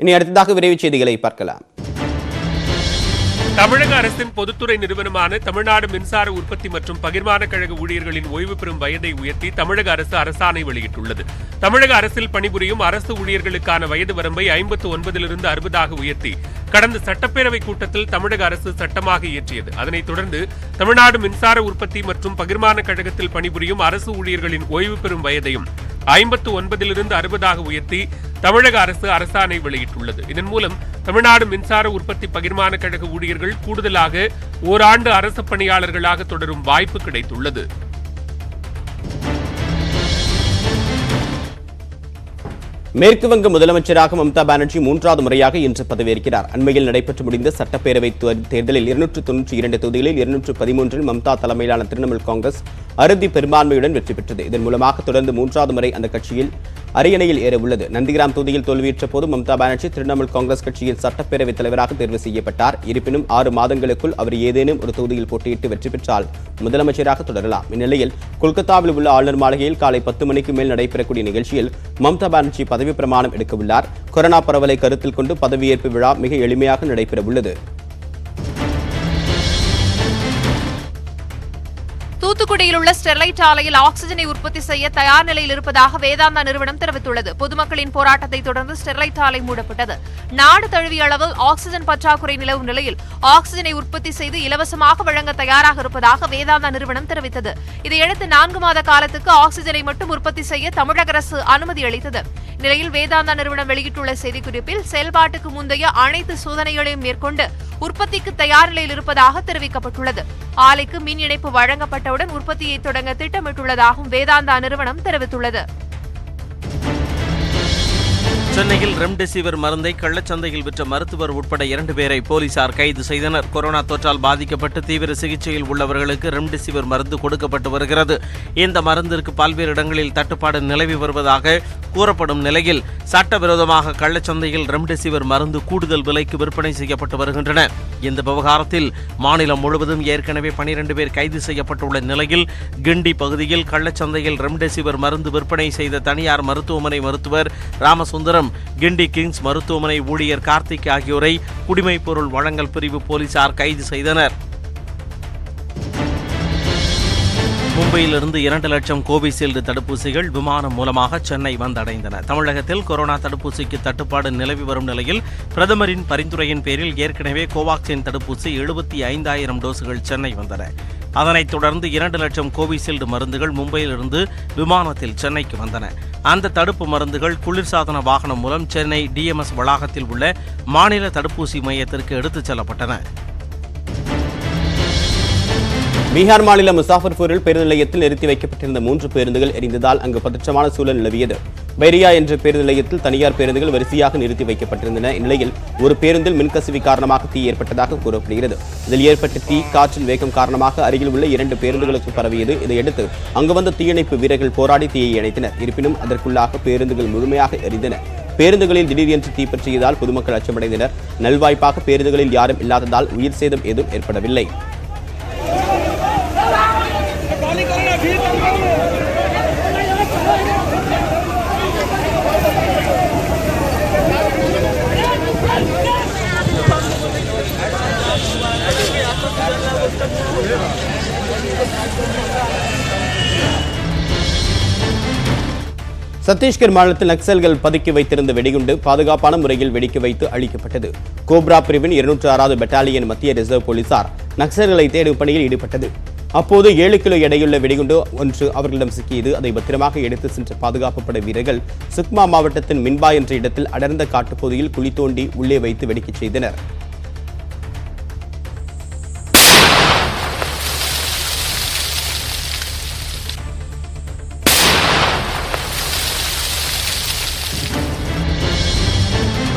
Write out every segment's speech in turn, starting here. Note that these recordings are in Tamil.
இனி அடுத்ததாக விரைவுச் செய்திகளை பார்க்கலாம். தமிழக அரசின் பொதுத்துறை நிறுவனமான தமிழ்நாடு மின்சார உற்பத்தி மற்றும் பகிர்மான கழக ஊழியர்களின் ஓய்வு பெறும் வயதை உயர்த்தி தமிழக அரசு அரசாணை வெளியிட்டுள்ளது. தமிழக அரசில் பணிபுரியும் அரசு ஊழியர்களுக்கான வயது வரம்பை 59 60 உயர்த்தி கடந்த சட்டப்பேரவை கூட்டத்தில் தமிழக அரசு சட்டமாக இயற்றியது. அதனைத் தொடர்ந்து தமிழ்நாடு மின்சார உற்பத்தி மற்றும் பகிர்மான கழகத்தில் பணிபுரியும் அரசு ஊழியர்களின் ஓய்வு பெறும் வயதையும் 59 60 உயர்த்தி தமிழக அரசு அரசாணை வெளியிட்டுள்ளது. இதன் மூலம் தமிழ்நாடு மின்சார உற்பத்தி பகிர்மான கழக ஊழியர்கள் கூடுதலாக ஓராண்டு அரசு பணியாளர்களாக தொடரும் வாய்ப்பு கிடைத்துள்ளது. மேற்கு வங்க முதலமைச்சராக மம்தா பானர்ஜி 3வது முறையாக இன்று பதவியேற்கிறார். அண்மையில் நடைபெற்று முடிந்த சட்டப்பேரவை தேர்தலில் 292 தொகுதிகளில் 213 மம்தா தலைமையிலான திரிணாமுல் காங்கிரஸ் அறுதி பெரும்பான்மையுடன் வெற்றி பெற்றது. இதன் மூலமாக தொடர்ந்து 3வது முறை அந்த கட்சியில் அரியணையில் ஏற உள்ளது. நந்திகிராம் தொகுதியில் தோல்வியுற்ற போது மம்தா பானர்ஜி திரிணாமுல் காங்கிரஸ் கட்சியின் சட்டப்பேரவைத் தலைவராக தேர்வு செய்யப்பட்டார். இருப்பினும் 6 மாதங்களுக்குள் அவர் ஏதேனும் ஒரு தொகுதியில் போட்டியிட்டு வெற்றி பெற்றால் முதலமைச்சராக தொடரலாம். இந்நிலையில் கொல்கத்தாவில் உள்ள ஆளுநர் மாளிகையில் காலை 10 மணிக்கு மேல் நடைபெறக்கூடிய நிகழ்ச்சியில் மம்தா பானர்ஜி பதவி பிரமாணம் எடுக்க உள்ளார். கொரோனா பரவலை கருத்தில் கொண்டு பதவியேற்பு விழா மிக எளிமையாக நடைபெற உள்ளது. தூத்துக்குடியில் உள்ள ஸ்டெர்லைட் ஆலையில் ஆக்சிஜனை உற்பத்தி செய்ய தயார் நிலையில் இருப்பதாக வேதாந்தா நிறுவனம் தெரிவித்துள்ளது. பொதுமக்களின் போராட்டத்தை தொடர்ந்து ஸ்டெர்லைட் ஆலை மூடப்பட்டது. நாடு தழுவிய அளவில் ஆக்சிஜன் பற்றாக்குறை நிலவும் நிலையில் ஆக்சிஜனை உற்பத்தி செய்து இலவசமாக வழங்க தயாராக இருப்பதாக வேதாந்தா நிறுவனம் தெரிவித்தது. இதையடுத்து 4 மாத காலத்துக்கு ஆக்சிஜனை மட்டும் உற்பத்தி செய்ய தமிழக அரசு அனுமதி அளித்தது. நிலையில் வேதாந்தா நிறுவனம் வெளியிட்டுள்ள செய்திக்குறிப்பில் செயல்பாட்டுக்கு முந்தைய அனைத்து சோதனைகளையும் மேற்கொண்டு உற்பத்திக்கு தயார் நிலையில் இருப்பதாக தெரிவிக்கப்பட்டுள்ளது. ஆலைக்கு மின் இணைப்பு வழங்கப்பட்டவுடன் உற்பத்தியை தொடங்க திட்டமிட்டுள்ளதாகவும் வேதாந்தா நிறுவனம் தெரிவித்துள்ளது. சென்னையில் ரெம்டெசிவிர் மருந்தை கள்ளச்சந்தையில் விற்ற மருத்துவர் உட்பட 2 பேரை போலீசார் கைது செய்தனர். கொரோனா தொற்றால் பாதிக்கப்பட்டு தீவிர சிகிச்சையில் உள்ளவர்களுக்கு ரெம்டெசிவிர் மருந்து கொடுக்கப்பட்டு வருகிறது. இந்த மருந்திற்கு பல்வேறு இடங்களில் தட்டுப்பாடு நிலவி வருவதாக கூறப்படும் நிலையில் சட்டவிரோதமாக கள்ளச்சந்தையில் ரெம்டெசிவிர் மருந்து கூடுதல் விலைக்கு விற்பனை செய்யப்பட்டு வருகின்றன. இந்த விவகாரத்தில் மாநிலம் முழுவதும் ஏற்கனவே 12 பேர் கைது செய்யப்பட்டுள்ள நிலையில் கிண்டி பகுதியில் கள்ளச்சந்தையில் ரெம்டெசிவிர் மருந்து விற்பனை செய்த தனியார் மருத்துவமனை மருத்துவர் ராமசுந்தரம், கிண்டி கிங்ஸ் மருத்துவமனை ஊழியர் கார்த்திக் ஆகியோரை குடிமைப் பொருள் வழங்கல் பிரிவு போலீசார் கைது செய்தனர். மும்பையிலிருந்து 2 லட்சம் கோவிஷீல்டு தடுப்பூசிகள் விமானம் மூலமாக சென்னை வந்தடைந்தன. தமிழகத்தில் கொரோனா தடுப்பூசிக்கு தட்டுப்பாடு நிலவி வரும் நிலையில் பிரதமரின் பரிந்துரையின் பேரில் ஏற்கனவே கோவாக்சின் தடுப்பூசி 75,000 டோஸ்கள் சென்னை வந்தன. அதனைத் தொடர்ந்து 2 லட்சம் கோவிஷீல்டு மருந்துகள் மும்பையிலிருந்து விமானத்தில் சென்னைக்கு வந்தன. அந்த தடுப்பு மருந்துகள் குளிர்சாதன வாகனம் மூலம் சென்னை டிஎம்எஸ் வளாகத்தில் உள்ள மாநில தடுப்பூசி மையத்திற்கு எடுத்துச் செல்லப்பட்டன. பீகார் மாநிலம் முசாஃபர்பூரில் பேருந்து நிலையத்தில் நிறுத்தி வைக்கப்பட்டிருந்த 3 பேருந்துகள் எரிந்ததால் அங்கு பதற்றமான சூழல் நிலவியது. பைரியா என்ற பேருந்து நிலையத்தில் தனியார் பேருந்துகள் வரிசையாக நிறுத்தி வைக்கப்பட்டிருந்தன. இந்நிலையில் ஒரு பேருந்தில் மின்கசிவு காரணமாக தீ ஏற்பட்டதாக கூறப்படுகிறது. இதில் ஏற்பட்ட தீ காற்றின் வேகம் காரணமாக அருகில் உள்ள 2 பேருந்துகளுக்கு பரவியது. இதையடுத்து அங்கு வந்த தீயணைப்பு வீரர்கள் போராடி தீயை அணைத்தனர். இருப்பினும் அதற்குள்ளாக பேருந்துகள் முழுமையாக எரிந்தன. பேருந்துகளில் திடீரென்று தீப்பற்றியதால் பொதுமக்கள் அச்சமடைந்தனர். நல்வாய்ப்பாக பேருந்துகளில் யாரும் இல்லாததால் உயிர் சேதம் ஏதும் ஏற்படவில்லை. சத்தீஸ்கர் மாநிலத்தில் நக்சல்கள் பதுக்கி வைத்திருந்த வெடிகுண்டு பாதுகாப்பான முறையில் வெடிக்க வைத்து அழிக்கப்பட்டது. கோப்ரா பிரிவின் 206வது பெட்டாலியன் மத்திய ரிசர்வ் போலீசார் நக்சல்களை தேடும் பணியில் ஈடுபட்டது. அப்போது 7 கிலோ எடையுள்ள வெடிகுண்டு ஒன்று அவர்களிடம் சிக்கியது. அதை பத்திரமாக எடுத்து சென்ற பாதுகாப்பு படை வீரர்கள் சுக்மா மாவட்டத்தின் மின்பா என்ற இடத்தில் அடர்ந்த காட்டுப்பகுதியில் குழி தோண்டி உள்ளே வைத்து வெடிக்கச் செய்தனர்.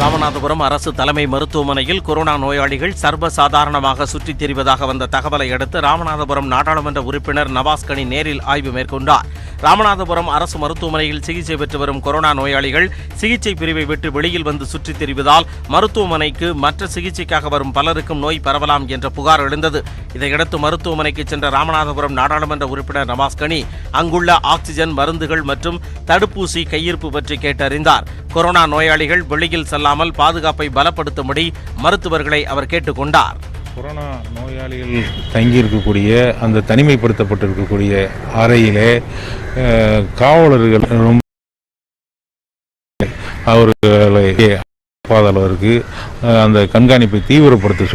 ராமநாதபுரம் அரசு தலைமை மருத்துவமனையில் கொரோனா நோயாளிகள் சர்வசாதாரணமாக சுற்றித் திரிவதாக வந்த தகவலை அடுத்து ராமநாதபுரம் நாடாளுமன்ற உறுப்பினர் நவாஸ் கனி நேரில் ஆய்வு மேற்கொண்டார். ராமநாதபுரம் அரசு மருத்துவமனையில் சிகிச்சை பெற்று வரும் கொரோனா நோயாளிகள் சிகிச்சை பிரிவை விட்டு வெளியில் வந்து சுற்றித் திரிவதால் மருத்துவமனைக்கு மற்ற சிகிச்சைக்காக வரும் பலருக்கும் நோய் பரவலாம் என்ற புகார் எழுந்தது. இதையடுத்து மருத்துவமனைக்கு சென்ற ராமநாதபுரம் நாடாளுமன்ற உறுப்பினர் நவாஸ் கனி அங்குள்ள ஆக்சிஜன், மருந்துகள் மற்றும் தடுப்பூசி கையிருப்பு பற்றி கேட்டறிந்தார். கொரோனா நோயாளிகள் வெளியில் செல்லாமல் பாதுகாப்பை பலப்படுத்தும்படி மருத்துவர்களை அவர் கேட்டுக்கொண்டார். கொரோனா நோயாளிகள் தங்கியிருக்கக்கூடிய அந்த தனிமைப்படுத்தப்பட்டிருக்கக்கூடிய அறையிலே காவலர்கள் அவர்களை அளவிற்கு அந்த கண்காணிப்பை தீவிரப்படுத்த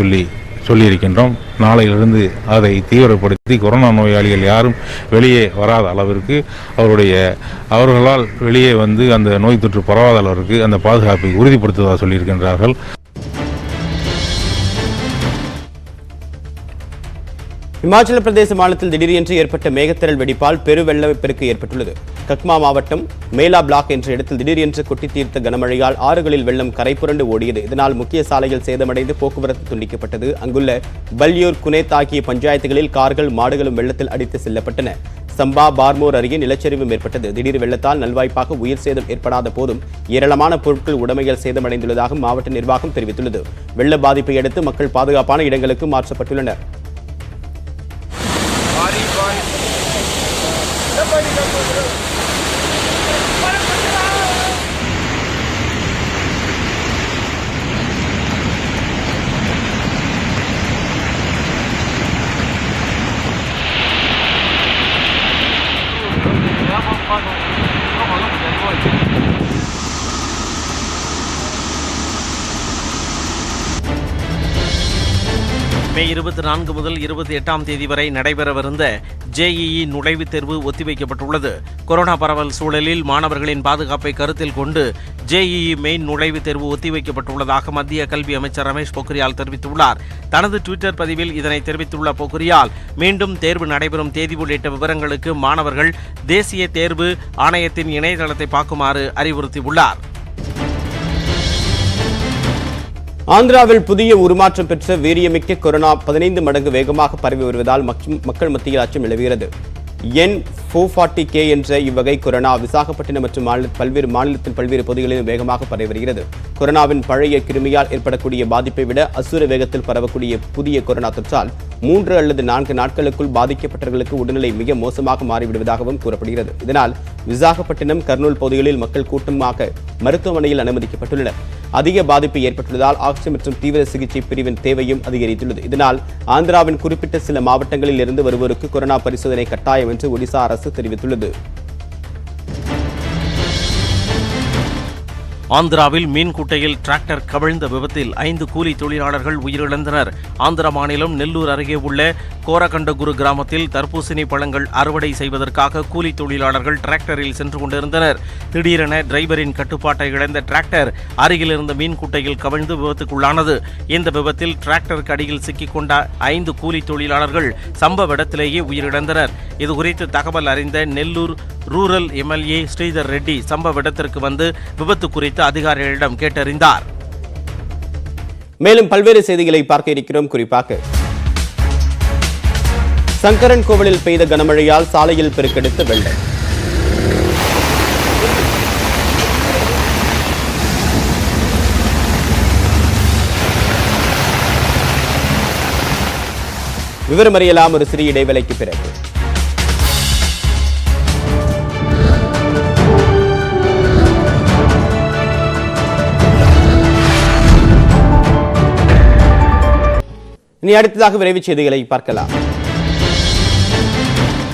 சொல்லியிருக்கின்றோம். நாளையிலிருந்து அதை தீவிரப்படுத்தி கொரோனா நோயாளிகள் யாரும் வெளியே வராத அளவிற்கு அவர்களால் வெளியே வந்து அந்த நோய் தொற்று பரவாத அளவிற்கு அந்த பாதுகாப்பை உறுதிப்படுத்துவதாக சொல்லியிருக்கின்றார்கள். இமாச்சல பிரதேச மாநிலத்தில் திடீரென்று ஏற்பட்ட மேகத்திரள் வெடிப்பால் பெருவெள்ளப்பெருக்கு ஏற்பட்டுள்ளது. கக்மா மாவட்டம் மேலா பிளாக் என்ற இடத்தில் திடீரென்று கொட்டி தீர்த்த கனமழையால் ஆறுகளில் வெள்ளம் கரைபுரண்டு ஓடியது. இதனால் முக்கிய சாலைகள் சேதமடைந்து போக்குவரத்து துண்டிக்கப்பட்டது. அங்குள்ள பல்யூர், குனேத் ஆகிய பஞ்சாயத்துகளில் கார்கள், மாடுகளும் வெள்ளத்தில் அடித்து செல்லப்பட்டன. சம்பா, பார்மோர் அருகே நிலச்சரிவும் ஏற்பட்டது. திடீர் வெள்ளத்தால் நல்வாய்ப்பாக உயிர் சேதம் ஏற்படாத போதும் ஏராளமான பொருட்கள், உடைமைகள் சேதமடைந்துள்ளதாக மாவட்ட நிர்வாகம் தெரிவித்துள்ளது. வெள்ள பாதிப்பை அடுத்து மக்கள் பாதுகாப்பான இடங்களுக்கு மாற்றப்பட்டுள்ளனர். மே 24 முதல் 28ஆம் தேதி வரை நடைபெறவிருந்த JEE நுழைவுத் தேர்வு ஒத்திவைக்கப்பட்டுள்ளது. கொரோனா பரவல் சூழலில் மாணவர்களின் பாதுகாப்பை கருத்தில் கொண்டு JEE மெயின் நுழைவுத் தேர்வு ஒத்திவைக்கப்பட்டுள்ளதாக மத்திய கல்வி அமைச்சர் ரமேஷ் பொக்ரியால் தெரிவித்துள்ளார். தனது ட்விட்டர் பதிவில் இதனை தெரிவித்துள்ள பொக்ரியால், மீண்டும் தேர்வு நடைபெறும் தேதி உள்ளிட்ட விவரங்களுக்கு மாணவர்கள் தேசிய தேர்வு ஆணையத்தின் இணையதளத்தை பார்க்குமாறு அறிவுறுத்தியுள்ளார். ஆந்திராவில் புதிய உருமாற்றம் பெற்ற வீரியமிக்க கொரோனா 15 மடங்கு வேகமாக பரவி வருவதால் மக்கள் மத்தியில் அச்சம் நிலவுகிறது. N440K என்ற இவ்வகை கொரோனா விசாகப்பட்டினம் மற்றும் மாநிலத்தின் பல்வேறு பகுதிகளிலும் வேகமாக பரவி வருகிறது. கொரோனாவின் பழைய கிருமியால் ஏற்படக்கூடிய பாதிப்பை விட அசுர வேகத்தில் பரவக்கூடிய புதிய கொரோனா தொற்றால் 3 அல்லது 4 நாட்களுக்குள் பாதிக்கப்பட்டவர்களுக்கு உடல்நிலை மிக மோசமாக மாறிவிடுவதாகவும் கூறப்படுகிறது. இதனால் விசாகப்பட்டினம், கர்னூல் பகுதிகளில் மக்கள் கூட்டமாக மருத்துவமனையில் அனுமதிக்கப்பட்டுள்ளனர். அதிக பாதிப்பு ஏற்பட்டுள்ளதால் ஆக்சிஜன் மற்றும் தீவிர சிகிச்சை பிரிவின் தேவையும் அதிகரித்துள்ளது. இதனால் ஆந்திராவின் குறிப்பிட்ட சில மாவட்டங்களில் இருந்து வருவோருக்கு கொரோனா பரிசோதனை கட்டாயம் என்று ஒடிசா அரசு தெரிவித்துள்ளது. ஆந்திராவில் மீன் குட்டையில் டிராக்டர் கவிழ்ந்த விபத்தில் 5 கூலி தொழிலாளர்கள் உயிரிழந்தனர். ஆந்திர மாநிலம் நெல்லூர் அருகே உள்ள கோரகண்டகுரு கிராமத்தில் தர்பூசணி பழங்கள் அறுவடை செய்வதற்காக கூலி தொழிலாளர்கள் டிராக்டரில் சென்று கொண்டிருந்தனர். திடீரென டிரைவரின் கட்டுப்பாட்டை இழந்த டிராக்டர் அருகில் இருந்த மீன் குட்டையில் கவிழ்ந்து விபத்துக்குள்ளானது. இந்த விபத்தில் டிராக்டருக்கு அடியில் சிக்கிக்கொண்ட 5 கூலி தொழிலாளர்கள் சம்பவ இடத்திலேயே உயிரிழந்தனர். இதுகுறித்து தகவல் அறிந்த நெல்லூர் ரூரல் MLA ஸ்ரீதர் ரெட்டி சம்பவ இடத்திற்கு வந்து விபத்து குறித்து அதிகாரிகளிடம் கேட்டறிந்தார். மேலும் பல்வேறு செய்திகளை பார்க்க இருக்கிறோம். குறிப்பாக சங்கரன் கோவிலில் பெய்த கனமழையால் சாலையில் பெருக்கெடுத்த வெள்ளம். விவரம் அறியலாம் ஒரு சிறிய இடைவேளைக்கு பிறகு. இனி அடுத்ததாக விரைவு செய்திகளை பார்க்கலாம்.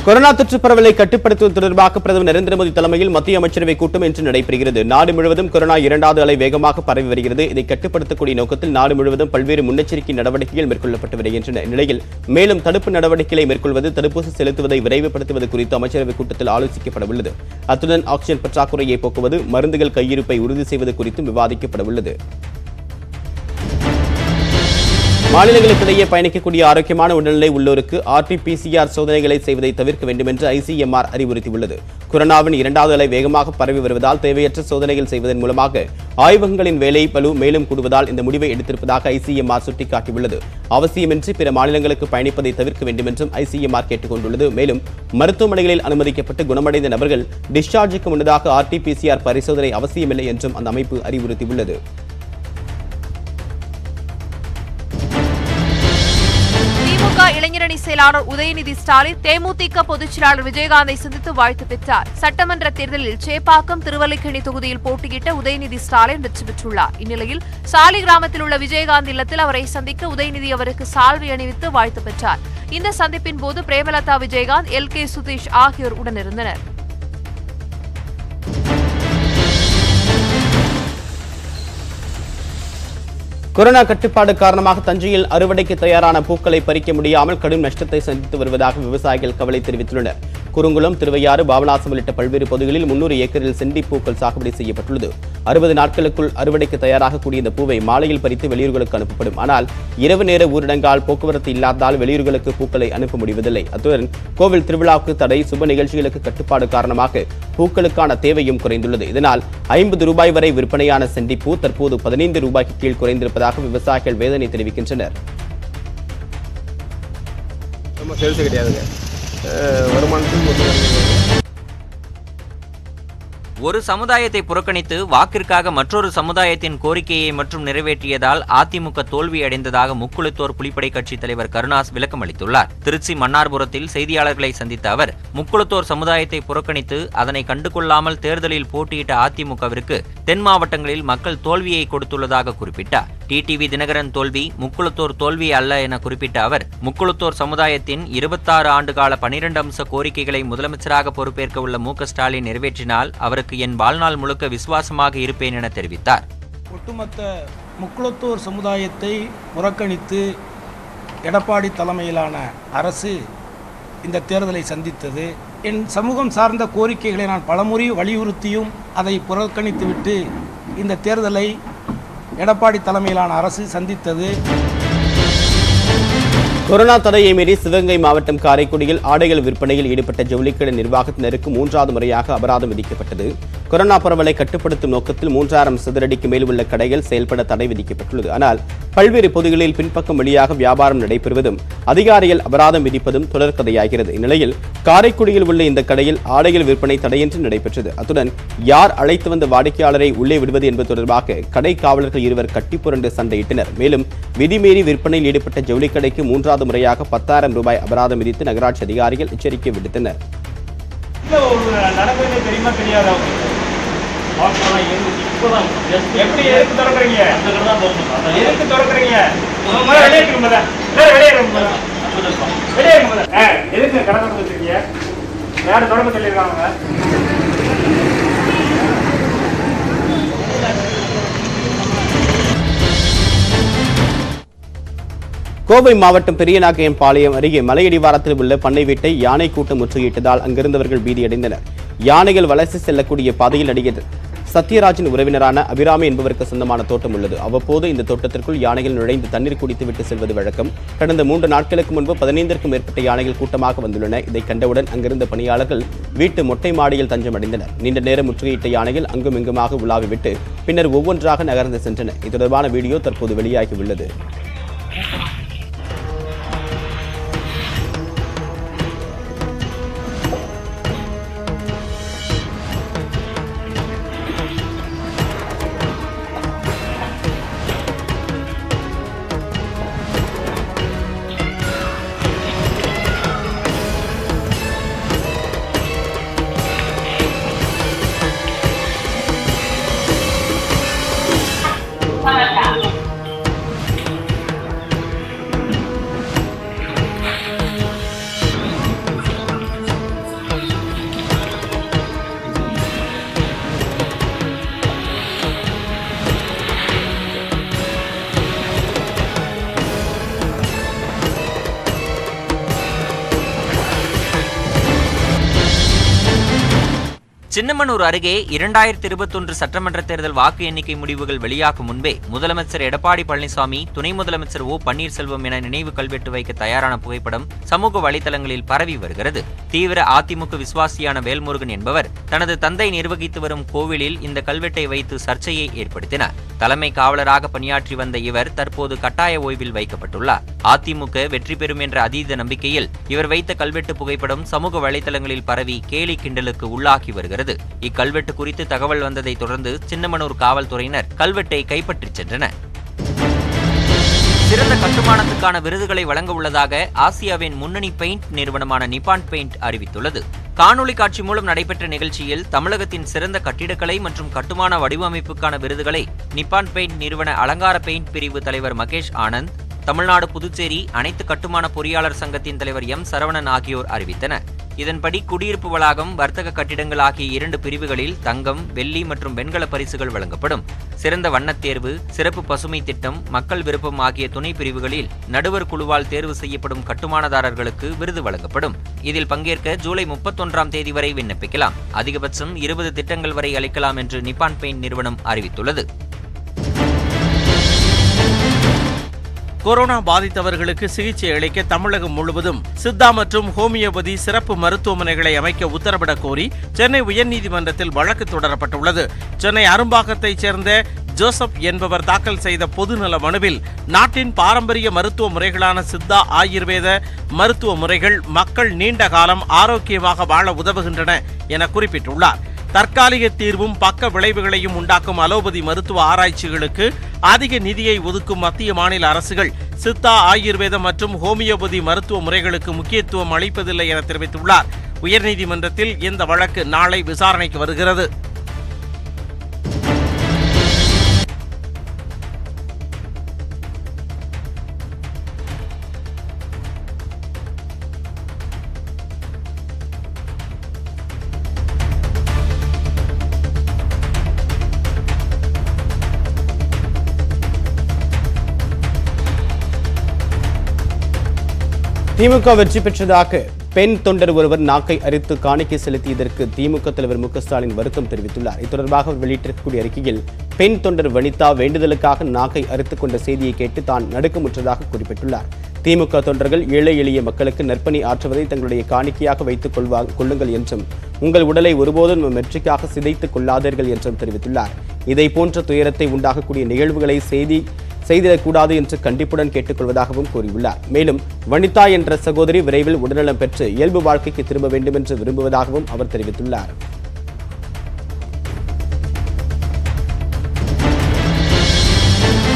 கொரோனா தொற்று பரவலை கட்டுப்படுத்துவது தொடர்பாக பிரதமர் நரேந்திர மோடி தலைமையில் மத்திய அமைச்சரவை கூட்டம் இன்று நடைபெறுகிறது. நாடு முழுவதும் கொரோனா 2வது அலை வேகமாக பரவி வருகிறது. இதை கட்டுப்படுத்தக்கூடிய நோக்கத்தில் நாடு முழுவதும் பல்வேறு முன்னெச்சரிக்கை நடவடிக்கைகள் மேற்கொள்ளப்பட்டு வருகின்றன. இந்நிலையில் மேலும் தடுப்பு நடவடிக்கைகளை மேற்கொள்வது, தடுப்பூசி செலுத்துவதை விரைவுபடுத்துவது குறித்து அமைச்சரவை கூட்டத்தில் ஆலோசிக்கப்பட உள்ளது. அத்துடன் ஆக்சிஜன் பற்றாக்குறையை போக்குவது, மருந்துகள் கையிருப்பை உறுதி செய்வது குறித்தும் விவாதிக்கப்பட உள்ளது. மாநிலங்களுக்கிடையே பயணிக்கக்கூடிய ஆரோக்கியமான உடல்நிலை உள்ளோருக்கு RT-PCR சோதனைகளை செய்வதை தவிர்க்க வேண்டும் என்று ICMR அறிவுறுத்தியுள்ளது. கொரோனாவின் 2வது அலை வேகமாக பரவி வருவதால் தேவையற்ற சோதனைகள் செய்வதன் மூலமாக ஆய்வகங்களின் வேலை பளு மேலும் கூடுவதால் இந்த முடிவை எடுத்திருப்பதாக ICMR சுட்டிக்காட்டியுள்ளது. அவசியமின்றி பிற மாநிலங்களுக்கு பயணிப்பதை தவிர்க்க வேண்டும் என்றும் ICMR கேட்டுக் கொண்டுள்ளது. மேலும் மருத்துவமனைகளில் அனுமதிக்கப்பட்டு குணமடைந்த நபர்கள் டிஸ்சார்ஜுக்கு முன்னதாக RT-PCR பரிசோதனை அவசியமில்லை என்றும் அந்த அமைப்பு அறிவுறுத்தியுள்ளது. இளைஞரணி செயலாளர் உதயநிதி ஸ்டாலின் தேமுதிக பொதுச் செயலாளர் விஜயகாந்தை சந்தித்து வாழ்த்து பெற்றார். சட்டமன்ற தேர்தலில் சேப்பாக்கம் திருவல்லிக்கேணி தொகுதியில் போட்டியிட்ட உதயநிதி ஸ்டாலின் வெற்றி பெற்றுள்ளார். இந்நிலையில் சாலி கிராமத்தில் உள்ள விஜயகாந்த் இல்லத்தில் அவரை சந்திக்க உதயநிதி அவருக்கு சால்வை அணிவித்து வாழ்த்து பெற்றார். இந்த சந்திப்பின் போது பிரேமலதா விஜயகாந்த், LK சுதீஷ் ஆகியோர் உடனிருந்தனர். கொரோனா கட்டுப்பாடு காரணமாக தஞ்சையில் அறுவடைக்கு தயாரான பூக்களை பறிக்க முடியாமல் கடும் நஷ்டத்தை சந்தித்து வருவதாக விவசாயிகள் கவலை தெரிவித்துள்ளனர். குறுங்குளம், திருவையாறு, பாபநாசம் உள்ளிட்ட பல்வேறு பகுதிகளில் 300 ஏக்கரில் செண்டி பூக்கள் சாகுபடி செய்யப்பட்டுள்ளது. 60 நாட்களுக்குள் அறுவடைக்கு தயாராகக்கூடிய இந்த பூவை மாலையில் பறித்து வெளியூர்களுக்கு அனுப்பப்படும். ஆனால் இரவு நேர ஊரடங்கால் போக்குவரத்து இல்லாததால் வெளியூர்களுக்கு பூக்களை அனுப்ப முடிவதில்லை. அத்துடன் கோவில் திருவிழாவுக்கு தடை, சுப நிகழ்ச்சிகளுக்கு கட்டுப்பாடு காரணமாக பூக்களுக்கான தேவையும் குறைந்துள்ளது. இதனால் 50 ரூபாய் வரை விற்பனையான செண்டி பூ தற்போது 15 ரூபாய்க்கு கீழ் குறைந்திருப்பதாக விவசாயிகள் வேதனை தெரிவிக்கின்றனர். ஒரு சமுதாயத்தை புறக்கணித்து வாக்கிற்காக மற்றொரு சமுதாயத்தின் கோரிக்கையை மற்றும் நிறைவேற்றியதால் அதிமுக தோல்வியடைந்ததாக முக்குளத்தோர் புலிப்படை கட்சி தலைவர் கருணாஸ் விளக்கம் அளித்துள்ளார். திருச்சி மன்னார்புரத்தில் செய்தியாளர்களை சந்தித்த அவர் முக்குளத்தோர் சமுதாயத்தை புறக்கணித்து அதனை கண்டுகொள்ளாமல் தேர்தலில் போட்டியிட்ட அதிமுகவிற்கு தென் மாவட்டங்களில் மக்கள் தோல்வியை கொடுத்துள்ளதாக குறிப்பிட்டார். டிடிவி தினகரன் தோல்வி முக்குளத்தோர் தோல்வி அல்ல என குறிப்பிட்ட அவர் முக்குளத்தோர் சமுதாயத்தின் 26 ஆண்டுகால 12 அம்ச கோரிக்கைகளை முதலமைச்சராக பொறுப்பேற்க உள்ள MK ஸ்டாலின் நிறைவேற்றினால் அவருக்கு என் வாழ்நாள் முழுக்க விசுவாசமாக இருப்பேன் என தெரிவித்தார். ஒட்டுமொத்த முக்குளத்தோர் சமுதாயத்தை புறக்கணித்து எடப்பாடி தலைமையிலான அரசு இந்த தேர்தலை சந்தித்தது. என் சமூகம் சார்ந்த கோரிக்கைகளை நான் பலமுறை வலியுறுத்தியும் அதை புறக்கணித்துவிட்டு இந்த தேர்தலை எடப்பாடி தலைமையிலான அரசு சந்தித்தது. கொரோனா தடையை மீறி சிவகங்கை மாவட்டம் காரைக்குடியில் ஆடைகள் விற்பனையில் ஈடுபட்ட ஜவுளிக்கடை நிர்வாகத்தினருக்கு 3வது முறையாக அபராதம் விதிக்கப்பட்டது. கொரோனா பரவலை கட்டுப்படுத்தும் நோக்கத்தில் 3000 சதுரடிக்கு மேல் உள்ள கடைகள் செயல்பட தடை விதிக்கப்பட்டுள்ளது. ஆனால் பல்வேறு பகுதிகளில் பின்பக்கம் வழியாக வியாபாரம் நடைபெறுவதும் அதிகாரிகள் அபராதம் விதிப்பதும் தொடர்கதையாகிறது. இந்நிலையில் காரைக்குடியில் உள்ள இந்த கடையில் ஆடைகள் விற்பனை தடையின்றி நடைபெற்றது. அத்துடன் யார் அழைத்து வந்த வாடிக்கையாளரை உள்ளே விடுவது என்பது தொடர்பாக கடை காவலர்கள் இருவர் கட்டிப்புரண்டு சண்டையிட்டனர். மேலும் விதிமீறி விற்பனையில் ஈடுபட்ட ஜவுளிக்கடைக்கு 3வது முறையாக 10,000 ரூபாய் அபராதம் விதித்து நகராட்சி அதிகாரிகள் எச்சரிக்கை விடுத்தனர். கோவை மாவட்டம் பெரியநாயக்கன்பாளையம் அருகே மலையடிவாரத்தில் உள்ள பண்ணை வீட்டை யானை கூட்டம் முற்றுகையிட்டதால் அங்கிருந்தவர்கள் பீதியடைந்தனர். யானைகள் வலசை செல்லக்கூடிய பாதையில் நடிகர் சத்யராஜின் உறவினரான அபிராமி என்பவருக்கு சொந்தமான தோட்டம் உள்ளது. அவ்வப்போது இந்த தோட்டத்திற்குள் யானைகள் நுழைந்து தண்ணீர் குடித்துவிட்டு செல்வது வழக்கம். கடந்த 3 நாட்களுக்கு முன்பு 15க்கும் மேற்பட்ட யானைகள் கூட்டமாக வந்துள்ளன. இதை கண்டவுடன் அங்கிருந்த பணியாளர்கள் வீட்டு மொட்டை மாடியில் தஞ்சமடைந்தனர். நீண்ட நேரம் முற்றுகையிட்ட யானைகள் அங்கும் இங்குமாக உலாவிவிட்டு பின்னர் ஒவ்வொன்றாக நகர்ந்து சென்றன. இது தொடர்பான வீடியோ தற்போது வெளியாகியுள்ளது. சின்னமனூர் அருகே 2021 சட்டமன்ற தேர்தல் வாக்கு எண்ணிக்கை முடிவுகள் வெளியாகும் முன்பே முதலமைச்சர் எடப்பாடி பழனிசாமி, துணை முதலமைச்சர் ஓ பன்னீர்செல்வம் என நினைவு கல்வெட்டு வைக்க தயாரான புகைப்படம் சமூக வலைதளங்களில் பரவி வருகிறது. தீவிர அதிமுக விசுவாசியான வேல்முருகன் என்பவர் தனது தந்தை நிர்வகித்து வரும் கோவிலில் இந்த கல்வெட்டை வைத்து சர்ச்சையை ஏற்படுத்தினார். தலைமை காவலராக பணியாற்றி வந்த இவர் தற்போது கட்டாய ஓய்வில் வைக்கப்பட்டுள்ளார். அதிமுக வெற்றி பெறும் என்ற அதீத நம்பிக்கையில் இவர் வைத்த கல்வெட்டு புகைப்படம் சமூக வலைதளங்களில் பரவி கேலி கிண்டலுக்கு உள்ளாகி வருகிறது. இக்கல்வெட்டு குறித்து தகவல் வந்ததை தொடர்ந்து சின்னமனூர் காவல்துறையினர் கல்வெட்டை கைப்பற்றிச் சென்றனர். சிறந்த கட்டுமானத்துக்கான விருதுகளை வழங்க உள்ளதாக ஆசியாவின் முன்னணி பெயிண்ட் நிறுவனமான நிப்பான் பெயிண்ட் அறிவித்துள்ளது. காணொலி காட்சி மூலம் நடைபெற்ற நிகழ்ச்சியில் தமிழகத்தின் சிறந்த கட்டிடக்கலை மற்றும் கட்டுமான வடிவமைப்புக்கான விருதுகளை நிப்பான் பெயிண்ட் நிறுவன அலங்கார பெயிண்ட் பிரிவு தலைவர் மகேஷ் ஆனந்த், தமிழ்நாடு புதுச்சேரி அனைத்து கட்டுமான பொறியாளர் சங்கத்தின் தலைவர் எம் சரவணன் ஆகியோர் அறிவித்தனர். இதன்படி குடியிருப்பு வளாகம், வர்த்தக கட்டிடங்கள் ஆகிய 2 பிரிவுகளில் தங்கம், வெள்ளி மற்றும் வெண்கல பரிசுகள் வழங்கப்படும். சிறந்த வண்ணத் தேர்வு, சிறப்பு பசுமை திட்டம், மக்கள் விருப்பம் ஆகிய துணை பிரிவுகளில் நடுவர் குழுவால் தேர்வு செய்யப்படும் கட்டுமானதாரர்களுக்கு விருது வழங்கப்படும். இதில் பங்கேற்க ஜூலை 31ஆம் தேதி வரை விண்ணப்பிக்கலாம். அதிகபட்சம் 20 திட்டங்கள் வரை அளிக்கலாம் என்று நிப்பான் பெயிண்ட் நிறுவனம் அறிவித்துள்ளது. கொரோனா பாதித்தவர்களுக்கு சிகிச்சை அளிக்க தமிழகம் முழுவதும் சித்தா மற்றும் ஹோமியோபதி சிறப்பு மருத்துவமனைகளை அமைக்க உத்தரவிடக் கோரி சென்னை உயர்நீதிமன்றத்தில் வழக்கு தொடரப்பட்டுள்ளது. சென்னை அரும்பாக்கத்தைச் சேர்ந்த ஜோசப் என்பவர் தாக்கல் செய்த பொதுநல மனுவில் நாட்டின் பாரம்பரிய மருத்துவ முறைகளான சித்தா, ஆயுர்வேத மருத்துவ முறைகள் மக்கள் நீண்ட காலம் ஆரோக்கியமாக வாழ உதவுகின்றன என குறிப்பிட்டுள்ளார். தற்காலிக தீர்வும் பக்க விளைவுகளையும் உண்டாக்கும் அலோபதி மருத்துவ ஆராய்ச்சிகளுக்கு அதிக நிதியை ஒதுக்கும் மத்திய மாநில அரசுகள் சித்தா, ஆயுர்வேதம் மற்றும் ஹோமியோபதி மருத்துவ முறைகளுக்கு முக்கியத்துவம் அளிப்பதில்லை என தெரிவித்துள்ளார். உயர்நீதிமன்றத்தில் இந்த வழக்கு நாளை விசாரணைக்கு வருகிறது. திமுக வெற்றி பெற்றதாக பெண் தொண்டர் ஒருவர் நாக்கை அரித்து காணிக்கை செலுத்தியதற்கு திமுக தலைவர் மு க ஸ்டாலின் வருத்தம் தெரிவித்துள்ளார். இது தொடர்பாக அவர் வெளியிட்டிருக்கக்கூடிய அறிக்கையில் பெண் தொண்டர் வனிதா வேண்டுதலுக்காக நாக்கை அரித்துக் கொண்ட செய்தியை கேட்டு தான் நடுக்கமுற்றதாக குறிப்பிட்டுள்ளார். திமுக தொண்டர்கள் ஏழை எளிய மக்களுக்கு நற்பணி ஆற்றுவதை தங்களுடைய காணிக்கையாக வைத்துக் கொள்ளுங்கள் என்றும், உங்கள் உடலை ஒருபோதும் வெற்றிக்காக சிதைத்துக் கொள்ளாதீர்கள் என்றும் தெரிவித்துள்ளார். இதை போன்ற துயரத்தை உண்டாகக்கூடிய நிகழ்வுகளை செய்திடக்கூடாது என்று கண்டிப்புடன் கேட்டுக்கொள்வதாகவும் கூறியுள்ளார். மேலும் வனிதா என்ற சகோதரி விரைவில் உடல்நலம் பெற்று இயல்பு வாழ்க்கைக்கு திரும்ப வேண்டும் என்று விரும்புவதாகவும் அவர் தெரிவித்துள்ளார்.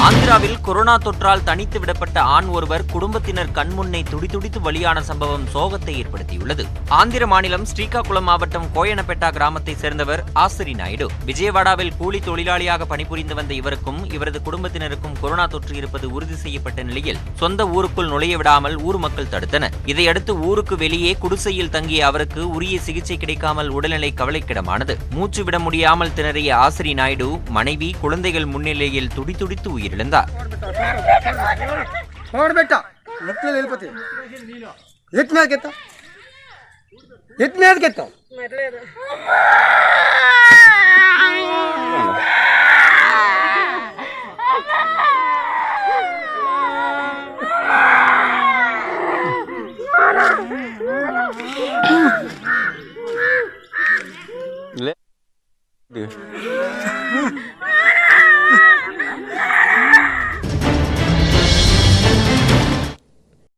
ஆந்திராவில் கொரோனா தொற்றால் தனித்து விடப்பட்ட ஆண் ஒருவர் குடும்பத்தினர் கண்முன்னே துடிதுடித்து பலியான சம்பவம் சோகத்தை ஏற்படுத்தியுள்ளது. ஆந்திர மாநிலம் ஸ்ரீகாகுளம் மாவட்டம் கோயனப்பேட்டா கிராமத்தை சேர்ந்தவர் ஆசிரி நாயுடு. விஜயவாடாவில் கூலி தொழிலாளியாக பணிபுரிந்து வந்த இவருக்கும் இவரது குடும்பத்தினருக்கும் கொரோனா தொற்று இருப்பது உறுதி செய்யப்பட்ட நிலையில் சொந்த ஊருக்குள் நுழைய விடாமல் ஊர் மக்கள் தடுத்தனர். இதையடுத்து ஊருக்கு வெளியே குடிசையில் தங்கிய அவருக்கு உரிய சிகிச்சை கிடைக்காமல் உடல்நிலை கவலைக்கிடமானது. மூச்சு விட முடியாமல் திணறிய ஆசிரி நாயுடு மனைவி, குழந்தைகள் முன்னிலையில் துடிதுடித்து உயிரிழந்தார்.